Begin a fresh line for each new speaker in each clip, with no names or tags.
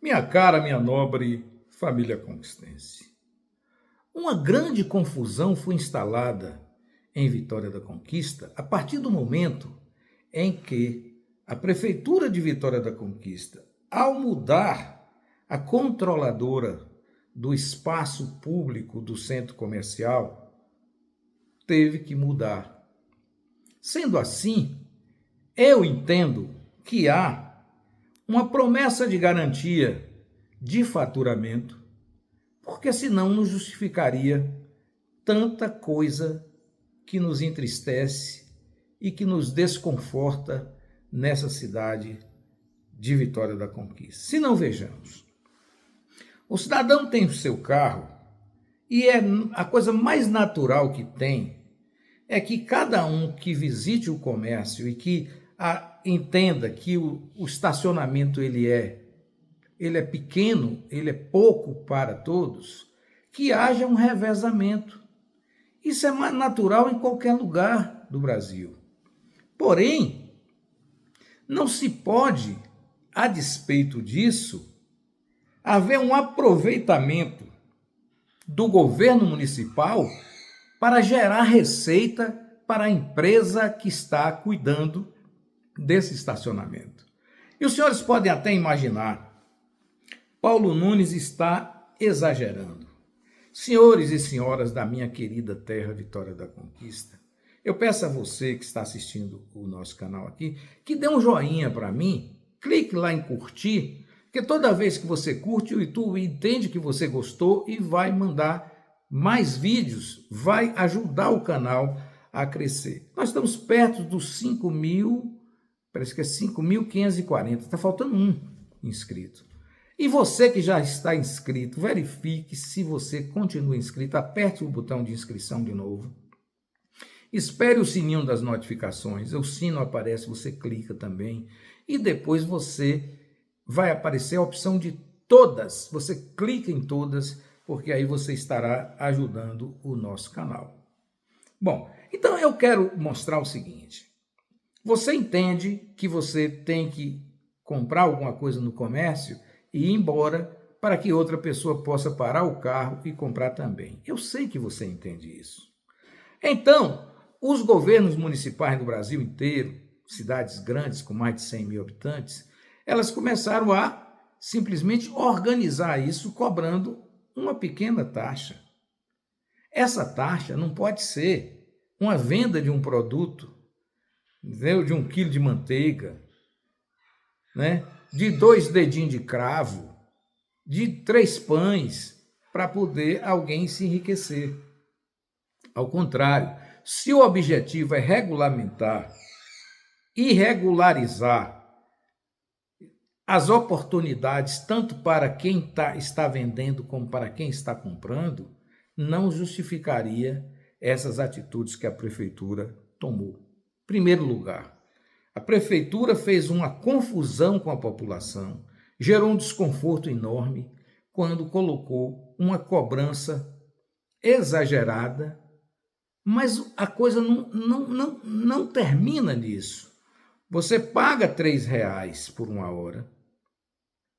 Minha cara, minha nobre família conquistense. Uma grande confusão foi instalada em Vitória da Conquista a partir do momento em que a Prefeitura de Vitória da Conquista, ao mudar a controladora do espaço público do centro comercial, teve que mudar. Sendo assim, eu entendo que há uma promessa de garantia de faturamento, porque senão não justificaria tanta coisa que nos entristece e que nos desconforta nessa cidade de Vitória da Conquista. Se não, vejamos. O cidadão tem o seu carro e a coisa mais natural que tem é que cada um que visite o comércio e que entenda que o estacionamento ele é pequeno, ele é pouco para todos, que haja um revezamento. Isso é mais natural em qualquer lugar do Brasil. Porém, não se pode, a despeito disso, haver um aproveitamento do governo municipal para gerar receita para a empresa que está cuidando desse estacionamento. E os senhores podem até imaginar, Paulo Nunes está exagerando. Senhores e senhoras da minha querida terra Vitória da Conquista, eu peço a você que está assistindo o nosso canal aqui, que dê um joinha para mim, clique lá em curtir, porque toda vez que você curte, o YouTube entende que você gostou e vai mandar mais vídeos, vai ajudar o canal a crescer. Nós estamos perto dos 5.000, parece que é 5.540, está faltando um inscrito. E você que já está inscrito, verifique se você continua inscrito, aperte o botão de inscrição de novo. Espere o sininho das notificações, o sino aparece, você clica também. E depois vai aparecer a opção de todas, você clica em todas, porque aí você estará ajudando o nosso canal. Bom, então eu quero mostrar o seguinte. Você entende que você tem que comprar alguma coisa no comércio e ir embora para que outra pessoa possa parar o carro e comprar também. Eu sei que você entende isso. Então, os governos municipais do Brasil inteiro, cidades grandes com mais de 100 mil habitantes, elas começaram a simplesmente organizar isso cobrando uma pequena taxa. Essa taxa não pode ser uma venda de um produto, entendeu? De 1 quilo de manteiga, né? De 2 dedinhos de cravo, de 3 pães, para poder alguém se enriquecer. Ao contrário, se o objetivo é regulamentar e regularizar as oportunidades, tanto para quem está vendendo como para quem está comprando, não justificaria essas atitudes que a prefeitura tomou. Em primeiro lugar, a prefeitura fez uma confusão com a população, gerou um desconforto enorme quando colocou uma cobrança exagerada, mas a coisa não termina nisso. Você paga R$3 por 1 hora,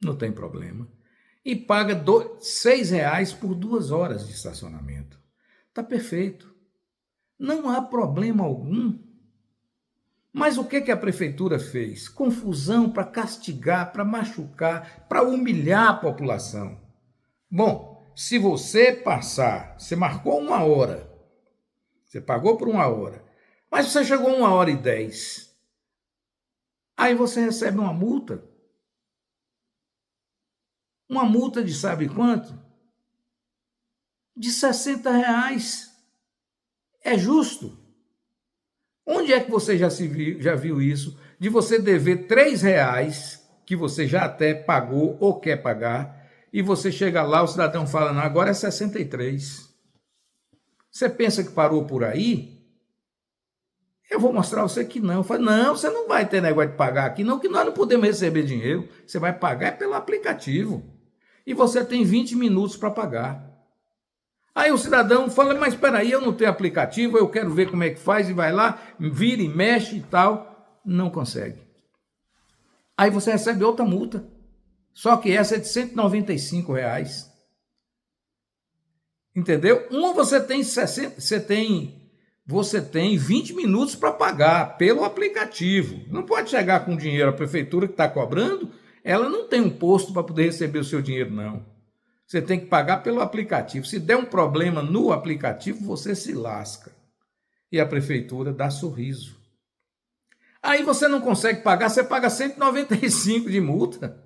não tem problema, e paga R$6 por 2 horas de estacionamento. Está perfeito. Não há problema algum. Mas o que a prefeitura fez? Confusão para castigar, para machucar, para humilhar a população. Bom, se você passar, você marcou 1 hora, você pagou por 1 hora, mas você chegou 1h10, aí você recebe uma multa. Uma multa de sabe quanto? De R$60. É justo? Onde é que você já viu isso? De você dever R$3, que você já até pagou ou quer pagar, e você chega lá, o cidadão fala, não, agora é 63. Você pensa que parou por aí? Eu vou mostrar a você que não. Eu falo, não, você não vai ter negócio de pagar aqui, não, que nós não podemos receber dinheiro. Você vai pagar pelo aplicativo. E você tem 20 minutos para pagar. Aí o cidadão fala, mas espera aí, eu não tenho aplicativo, eu quero ver como é que faz, e vai lá, vira e mexe e tal. Não consegue. Aí você recebe outra multa. Só que essa é de R$ 195. Entendeu? Uma você tem 20 minutos para pagar pelo aplicativo. Não pode chegar com dinheiro, a prefeitura que está cobrando, ela não tem um posto para poder receber o seu dinheiro, não. Você tem que pagar pelo aplicativo. Se der um problema no aplicativo, você se lasca. E a prefeitura dá sorriso. Aí você não consegue pagar, você paga 195 de multa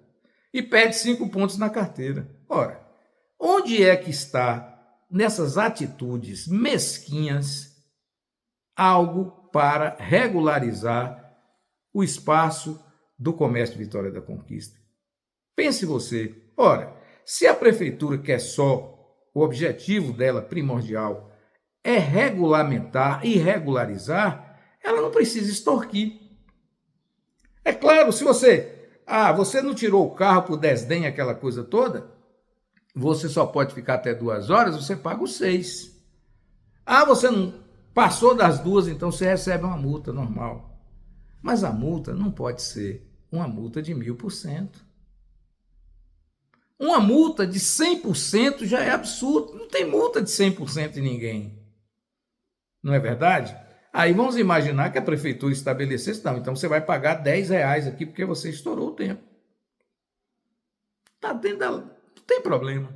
e perde 5 pontos na carteira. Ora, onde é que está, nessas atitudes mesquinhas, algo para regularizar o espaço do comércio de Vitória da Conquista? Pense você, ora, se a prefeitura quer só, o objetivo dela primordial é regulamentar e regularizar, ela não precisa extorquir. É claro, se você não tirou o carro por desdém, aquela coisa toda, você só pode ficar até 2 horas, você paga os 6. Você não passou das 2, então você recebe uma multa normal. Mas a multa não pode ser uma multa de 1000%. Uma multa de 100% já é absurdo. Não tem multa de 100% em ninguém. Não é verdade? Aí vamos imaginar que a prefeitura estabelecesse, não, então você vai pagar R$ 10 aqui porque você estourou o tempo. Tá dentro não tem problema.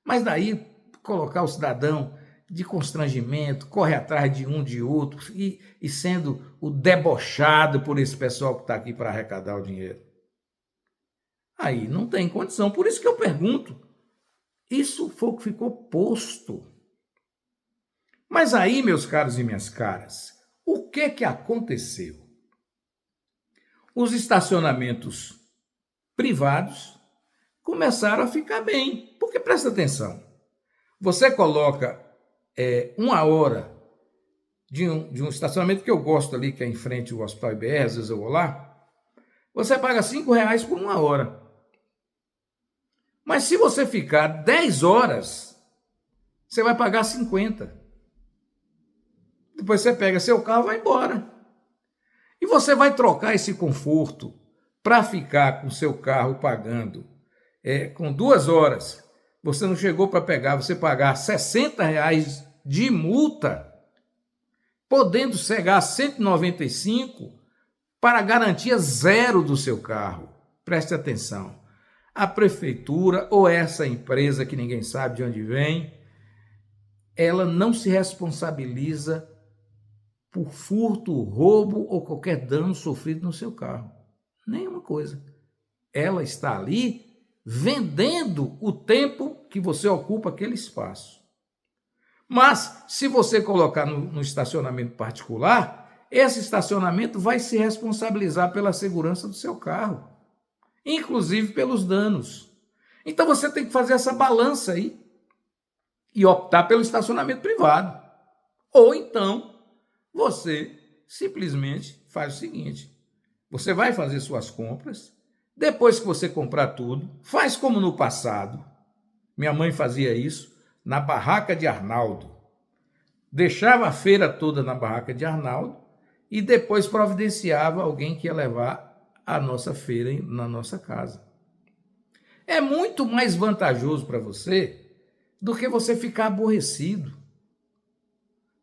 Mas daí colocar o cidadão de constrangimento, corre atrás de um, de outro, e sendo o debochado por esse pessoal que está aqui para arrecadar o dinheiro. Aí não tem condição. Por isso que eu pergunto, isso foi o que ficou posto. Mas aí, meus caros e minhas caras, o que aconteceu? Os estacionamentos privados começaram a ficar bem. Porque presta atenção, você coloca 1 hora de um estacionamento que eu gosto ali, que é em frente ao Hospital IBR, às vezes eu vou lá, você paga R$ 5 por 1 hora. Mas se você ficar 10 horas, você vai pagar 50. Depois você pega seu carro e vai embora. E você vai trocar esse conforto para ficar com seu carro pagando com 2 horas. Você não chegou para pegar, você pagar R$ 60 de multa, podendo chegar a 195 para garantia zero do seu carro. Preste atenção. A prefeitura ou essa empresa que ninguém sabe de onde vem, ela não se responsabiliza por furto, roubo ou qualquer dano sofrido no seu carro. Nenhuma coisa. Ela está ali vendendo o tempo que você ocupa aquele espaço. Mas, se você colocar no estacionamento particular, esse estacionamento vai se responsabilizar pela segurança do seu carro, inclusive pelos danos. Então, você tem que fazer essa balança aí e optar pelo estacionamento privado. Ou então, você simplesmente faz o seguinte, você vai fazer suas compras, depois que você comprar tudo, faz como no passado. Minha mãe fazia isso na barraca de Arnaldo. Deixava a feira toda na barraca de Arnaldo e depois providenciava alguém que ia levar a nossa feira na nossa casa. É muito mais vantajoso para você do que você ficar aborrecido.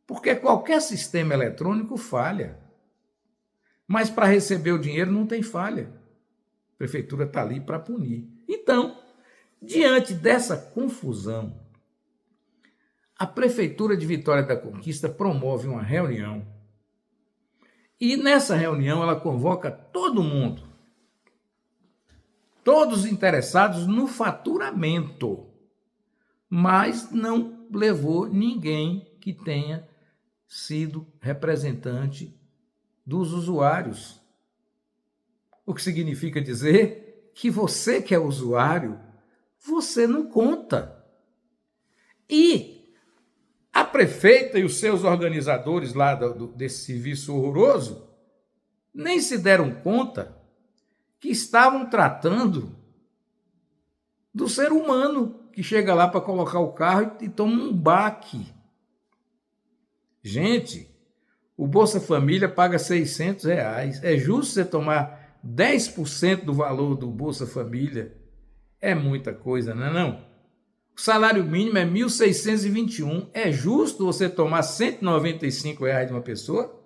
Porque qualquer sistema eletrônico falha. Mas para receber o dinheiro não tem falha. A prefeitura está ali para punir. Então, diante dessa confusão, a Prefeitura de Vitória da Conquista promove uma reunião. E nessa reunião ela convoca todo mundo. Todos interessados no faturamento. Mas não levou ninguém que tenha sido representante dos usuários. O que significa dizer que você que é usuário, você não conta. E a prefeita e os seus organizadores lá desse serviço horroroso nem se deram conta que estavam tratando do ser humano que chega lá para colocar o carro e toma um baque. Gente, o Bolsa Família paga R$ 600. É justo você tomar 10% do valor do Bolsa Família É muita coisa, não é não? O salário mínimo é 1.621. É justo você tomar R$ 195 de uma pessoa?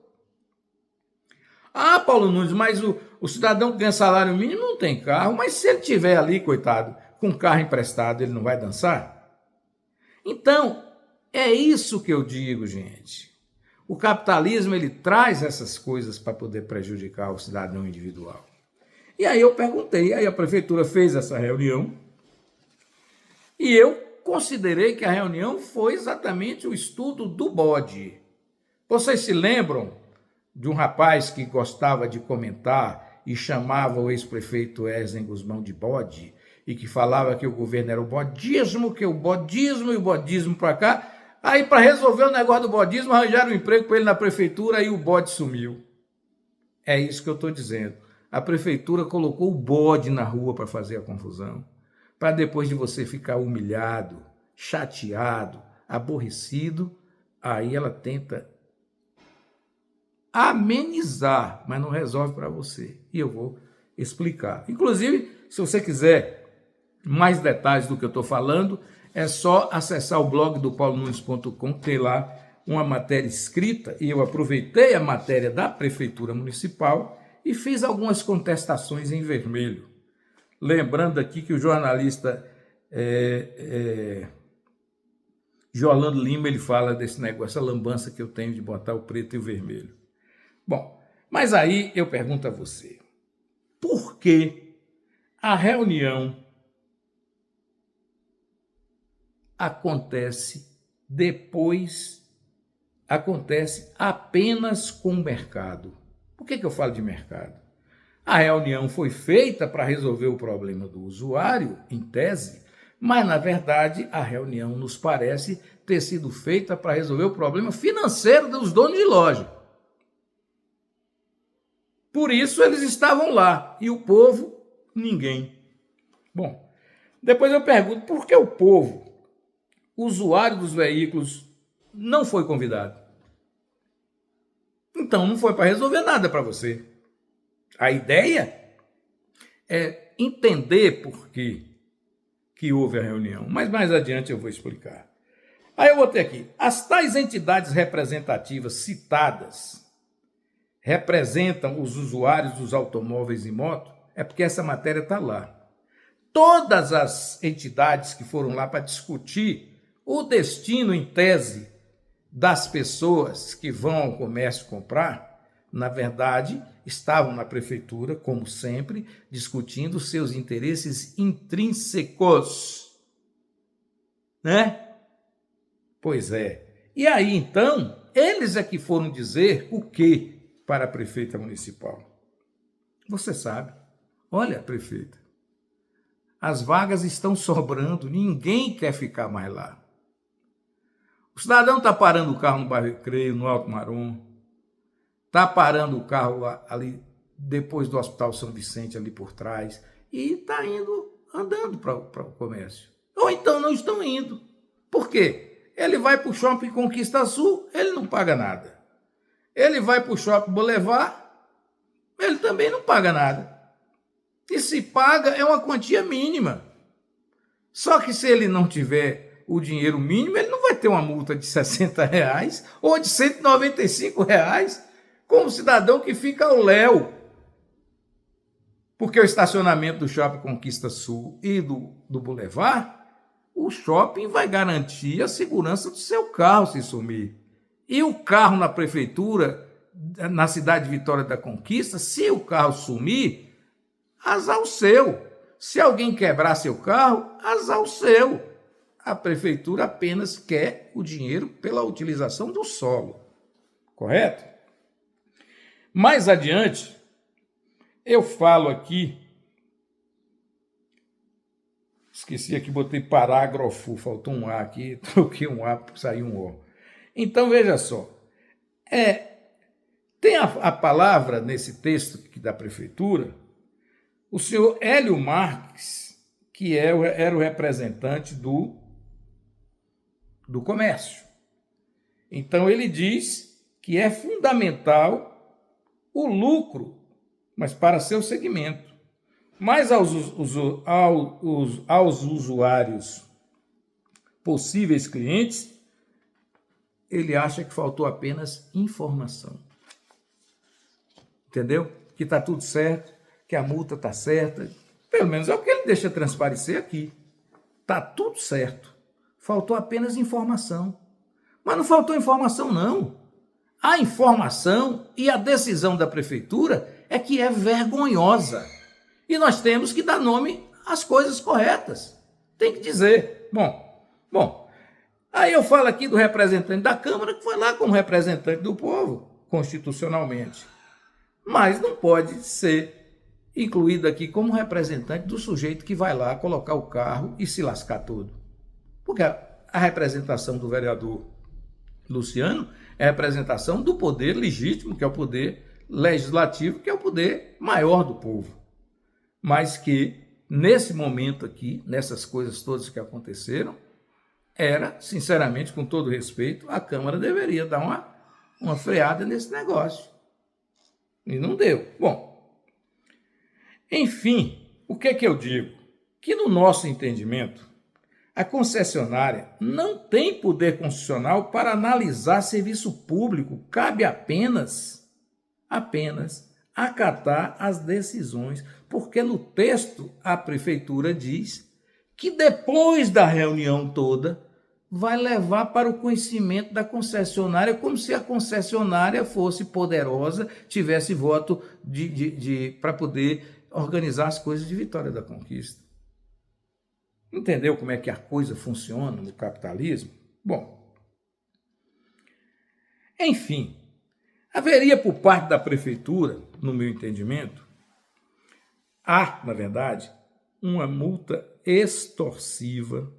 Ah, Paulo Nunes, mas o cidadão que ganha salário mínimo não tem carro, mas se ele tiver ali, coitado, com carro emprestado, ele não vai dançar? Então, é isso que eu digo, gente. O capitalismo, ele traz essas coisas para poder prejudicar o cidadão individual. E aí eu perguntei, aí a prefeitura fez essa reunião e eu considerei que a reunião foi exatamente o estudo do bode. Vocês se lembram de um rapaz que gostava de comentar e chamava o ex-prefeito Eslen Guzmão de bode e que falava que o governo era o bodismo, que o bodismo e o bodismo para cá. Aí, para resolver o negócio do bodismo, arranjaram um emprego para ele na prefeitura e o bode sumiu. É isso que eu estou dizendo. A prefeitura colocou o bode na rua para fazer a confusão, para depois de você ficar humilhado, chateado, aborrecido, aí ela tenta amenizar, mas não resolve para você. E eu vou explicar. Inclusive, se você quiser mais detalhes do que eu estou falando, é só acessar o blog do paulonunes.com, tem lá uma matéria escrita, e eu aproveitei a matéria da Prefeitura Municipal e fiz algumas contestações em vermelho. Lembrando aqui que o jornalista Jolando Lima, ele fala desse negócio, essa lambança que eu tenho de botar o preto e o vermelho. Bom, mas aí eu pergunto a você, por que a reunião acontece apenas com o mercado? Por que eu falo de mercado? A reunião foi feita para resolver o problema do usuário, em tese, mas, na verdade, a reunião nos parece ter sido feita para resolver o problema financeiro dos donos de loja. Por isso eles estavam lá, e o povo, ninguém. Bom, depois eu pergunto, por que o povo, usuário dos veículos, não foi convidado? Então não foi para resolver nada para você. A ideia é entender por que houve a reunião, mas mais adiante eu vou explicar. Aí eu botei aqui, as tais entidades representativas citadas representam os usuários dos automóveis e motos, é porque essa matéria está lá. Todas as entidades que foram lá para discutir o destino, em tese, das pessoas que vão ao comércio comprar, na verdade, estavam na prefeitura, como sempre, discutindo seus interesses intrínsecos. Né? Pois é. E aí, então, eles é que foram dizer o quê para a prefeita municipal? Você sabe. Olha, prefeita, as vagas estão sobrando, ninguém quer ficar mais lá. O cidadão está parando o carro no bairro Recreio, no Alto Marom, está parando o carro ali depois do Hospital São Vicente, ali por trás, e está indo, andando para o comércio. Ou então não estão indo. Por quê? Ele vai para o Shopping Conquista Sul, ele não paga nada. Ele vai para o Shopping Boulevard, ele também não paga nada. E se paga, é uma quantia mínima. Só que se ele não tiver o dinheiro mínimo, ele não vai ter uma multa de R$60 ou de R$195, como cidadão que fica ao léu. Porque o estacionamento do Shopping Conquista Sul e do Boulevard, o shopping vai garantir a segurança do seu carro se sumir. E o carro na prefeitura, na cidade de Vitória da Conquista, se o carro sumir, azar o seu. Se alguém quebrar seu carro, azar o seu. A prefeitura apenas quer o dinheiro pela utilização do solo. Correto? Mais adiante, eu falo aqui, esqueci aqui, botei parágrafo, faltou um A aqui, troquei um A, saiu um O. Então, veja só, tem a palavra nesse texto aqui da prefeitura, o senhor Hélio Marques, que era o representante do comércio. Então, ele diz que é fundamental o lucro, mas para seu segmento. Mas aos usuários, possíveis clientes, ele acha que faltou apenas informação. Entendeu? Que está tudo certo, que a multa está certa. Pelo menos é o que ele deixa transparecer aqui. Está tudo certo. Faltou apenas informação. Mas não faltou informação, não. A informação e a decisão da prefeitura é que é vergonhosa. E nós temos que dar nome às coisas corretas. Tem que dizer. Bom, aí eu falo aqui do representante da Câmara, que foi lá como representante do povo, constitucionalmente. Mas não pode ser incluído aqui como representante do sujeito que vai lá colocar o carro e se lascar todo. Porque a representação do vereador Luciano é a representação do poder legítimo, que é o poder legislativo, que é o poder maior do povo. Mas que, nesse momento aqui, nessas coisas todas que aconteceram, era, sinceramente, com todo respeito, a Câmara deveria dar uma freada nesse negócio. E não deu. Bom, enfim, o que é que eu digo? Que no nosso entendimento, a concessionária não tem poder constitucional para analisar serviço público, cabe apenas acatar as decisões, porque no texto a prefeitura diz que depois da reunião toda vai levar para o conhecimento da concessionária, como se a concessionária fosse poderosa, tivesse voto para poder organizar as coisas de Vitória da Conquista. Entendeu como é que a coisa funciona no capitalismo? Bom, enfim, haveria por parte da prefeitura, no meu entendimento, na verdade, uma multa extorsiva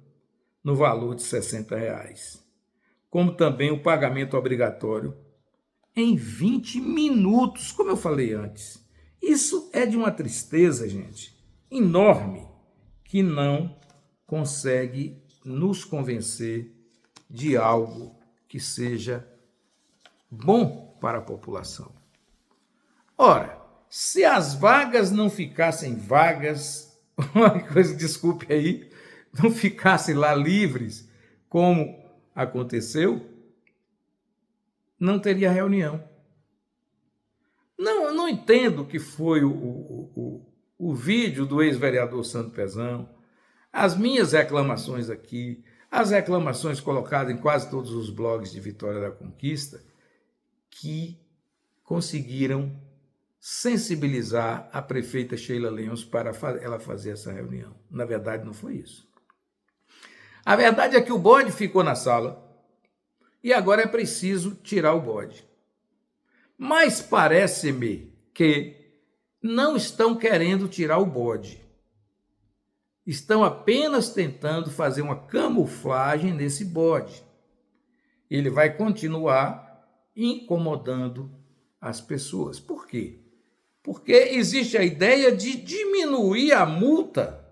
no valor de R$60, como também o pagamento obrigatório em 20 minutos, como eu falei antes. Isso é de uma tristeza, gente, enorme, que não consegue nos convencer de algo que seja bom para a população. Ora, se as vagas não ficassem vagas, uma coisa, desculpe aí, não ficassem lá livres, como aconteceu, não teria reunião. Não, eu não entendo que foi o vídeo do ex-vereador Sandro Pezão, as minhas reclamações aqui, as reclamações colocadas em quase todos os blogs de Vitória da Conquista, que conseguiram sensibilizar a prefeita Sheila Lemos para ela fazer essa reunião. Na verdade, não foi isso. A verdade é que o bode ficou na sala e agora é preciso tirar o bode. Mas parece-me que não estão querendo tirar o bode. Estão apenas tentando fazer uma camuflagem nesse bode. Ele vai continuar incomodando as pessoas. Por quê? Porque existe a ideia de diminuir a multa.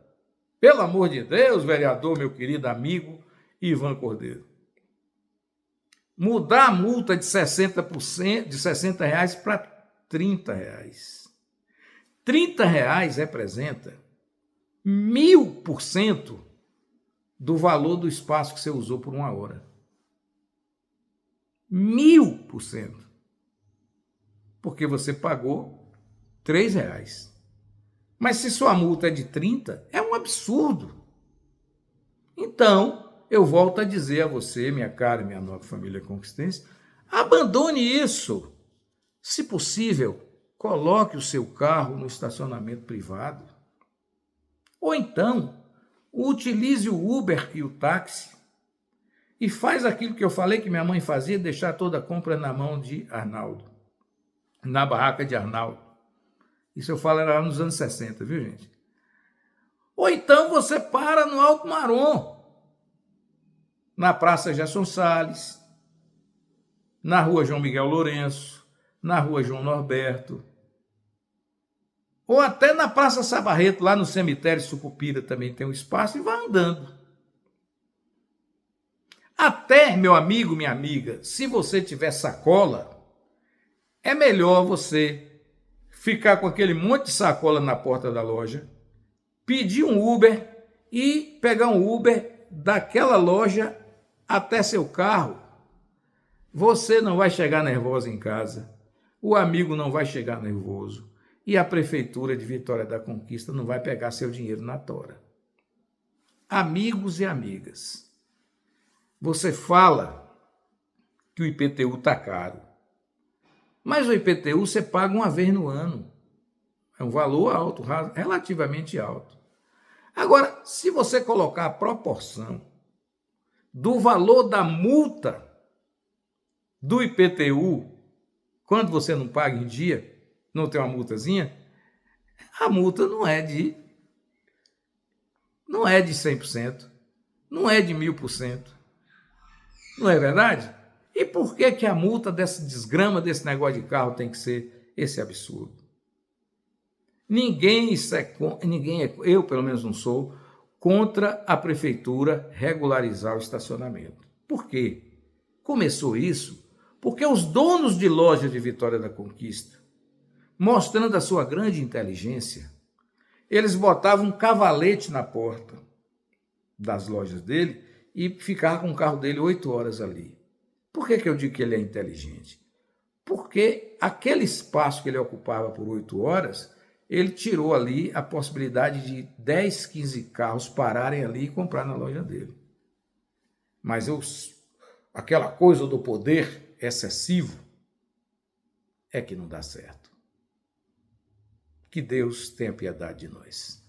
Pelo amor de Deus, vereador, meu querido amigo Ivan Cordeiro. Mudar a multa de 60%, de R$60 para R$30. R$30 representa 1000% do valor do espaço que você usou por uma hora. 1000%. Porque você pagou R$3. Mas se sua multa é de 30, é um absurdo. Então, eu volto a dizer a você, minha cara e minha nova família conquistense, abandone isso. Se possível, coloque o seu carro no estacionamento privado. Ou então, utilize o Uber e o táxi e faz aquilo que eu falei que minha mãe fazia, deixar toda a compra na mão de Arnaldo, na barraca de Arnaldo. Isso eu falo era nos anos 60, viu, gente? Ou então você para no Alto Marom, na Praça Gerson Salles, na Rua João Miguel Lourenço, na Rua João Norberto, ou até na Praça Sabarreto, lá no cemitério Sucupira também tem um espaço, e vai andando. Até, meu amigo, minha amiga, se você tiver sacola, é melhor você ficar com aquele monte de sacola na porta da loja pedir um Uber e pegar um Uber daquela loja até seu carro. Você não vai chegar nervosa em casa, o amigo não vai chegar nervoso e a Prefeitura de Vitória da Conquista não vai pegar seu dinheiro na tora. Amigos e amigas, você fala que o IPTU está caro, mas o IPTU você paga uma vez no ano. É um valor alto, relativamente alto. Agora, se você colocar a proporção do valor da multa do IPTU, quando você não paga em dia, não tem uma multazinha, a multa não é de 100%, não é de 1000%. Não é verdade? E por que que a multa dessa desgrama desse negócio de carro tem que ser esse absurdo? Eu pelo menos não sou, contra a prefeitura regularizar o estacionamento. Por quê? Começou isso porque os donos de lojas de Vitória da Conquista, mostrando a sua grande inteligência, eles botavam um cavalete na porta das lojas dele e ficavam com o carro dele 8 horas ali. Por que que eu digo que ele é inteligente? Porque aquele espaço que ele ocupava por 8 horas, ele tirou ali a possibilidade de 10, 15 carros pararem ali e comprar na loja dele. Mas aquela coisa do poder excessivo é que não dá certo. Que Deus tenha piedade de nós.